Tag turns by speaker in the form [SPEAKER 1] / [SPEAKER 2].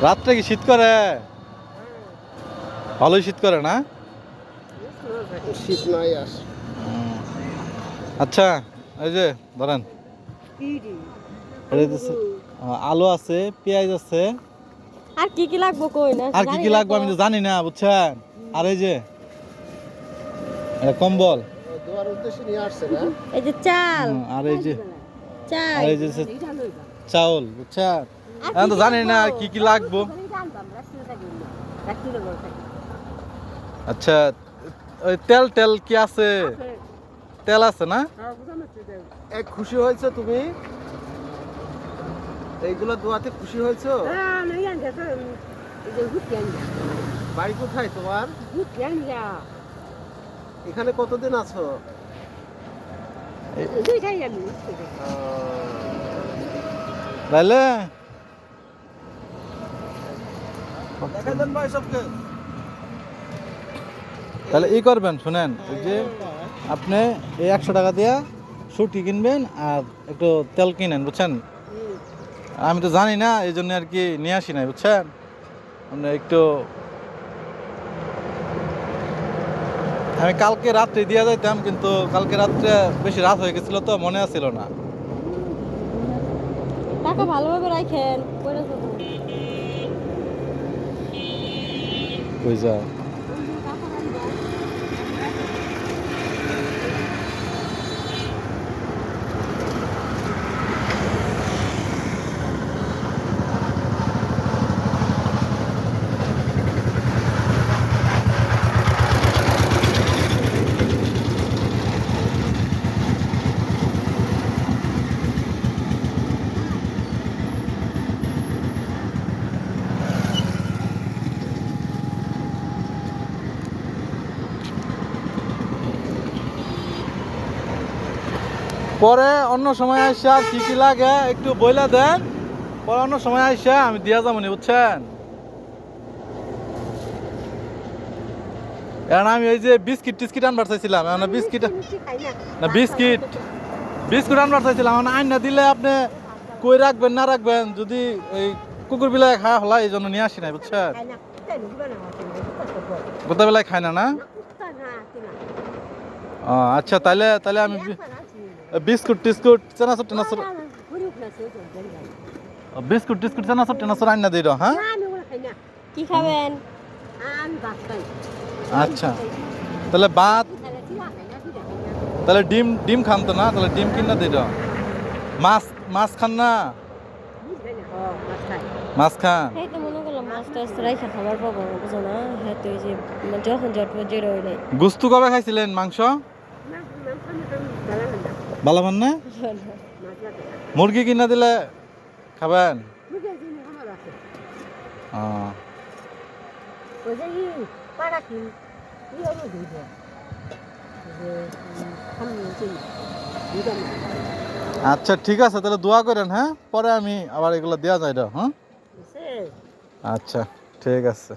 [SPEAKER 1] রাত্রে কি শীত করে? ভালোই শীত করে না?
[SPEAKER 2] শীত নাই আস।
[SPEAKER 1] আচ্ছা, এই যে ধরেন আলু আছে, পেঁয়াজ আছে,
[SPEAKER 3] আর কি কি লাগবে কই না?
[SPEAKER 1] আর কি কি লাগবে আমি তো জানি না, বুঝছেন? আর এই যে কম্বল,
[SPEAKER 2] দোয়ার উদ্দেশ্যে নিয়ে আসছে না?
[SPEAKER 3] এই যে চাল,
[SPEAKER 1] আর এই যে
[SPEAKER 3] চাল,
[SPEAKER 1] আর এই যে চাউল, বুঝছেন? আমি তো জানি না কি কি লাগবে। আচ্ছা, ওই তেল তেল কি আছে? তেল আছে না?
[SPEAKER 2] এক খুশি হয়েছো তুমি? এইগুলো দোয়াতে খুশি হয়েছো? বাড়ি কোথায় তোমার? এখানে কতদিন আছো?
[SPEAKER 1] তাইলে
[SPEAKER 2] দেখা দেন ভাই সবকে।
[SPEAKER 1] তাহলে ই করবেন, শুনেন, ওই যে আপনি এই 100 টাকা দিয়ে সুটি কিনবেন আর একটু তেল কিনেন, বুঝছেন? আমি তো জানি না, এই জন্য আর কি নিয়ে আসি নাই, বুঝছেন? মানে একটু আমি কালকে রাত্রে দিয়ে যাইতাম, কিন্তু কালকে রাত্রে বেশি রাত হয়ে গেছিল তো মনে আসছিল না।
[SPEAKER 3] টাকা ভালোভাবে রাখেন।
[SPEAKER 1] কই যায়? পরে অন্য সময় আইসা কি কি লাগে একটু বইলা দেন, পরে অন্য সময় আইসা আমি দিয়া যাবো নি, বুঝছেন? এখন আমি ওই যে বিস্কিট টিস্কিট আনবার চাইছিলাম, এখন বিস্কিট না বিস্কিট বিস্কুট আনবার চাইছিলাম, এখন আইন না দিলে আপনি কই রাখবেন না রাখবেন, যদি এই কুকুর বিলায় খাওয়া হলা, এই জন্য নিয়ে আসি নাই, বুঝছেন? গোটা বেলায় খায় না না? ও আচ্ছা, তাইলে তাইলে আমি বিস্কুট টিস্কুট চানাচুর টানাচুর, বিস্কুট টিস্কুট চানাচুর টানাচুর আইন না দিই, হ্যাঁ?
[SPEAKER 3] কি খাবেন?
[SPEAKER 1] আচ্ছা, তাহলে ভাত, তাহলে ডিম ডিম খান তো না? তাহলে ডিম কিনা দিই, মাছ মাছ খান না? মাছ খান?
[SPEAKER 3] এই তো মনে করলাম মাছ টাছ রাইখা খাবার পাবো না, বুঝো না? হ্যাঁ, তো এই যে যখন জটপট যেটা হইলে
[SPEAKER 1] গুস্তু কবে খাইছিলেন মাংস? ভালো পান না? মুরগি কিনা দিলে খাবেন? আচ্ছা ঠিক আছে, তাহলে দোয়া করেন, হ্যাঁ? পরে আমি আবার এগুলো দেওয়া যায়, হ্যাঁ? আচ্ছা ঠিক আছে।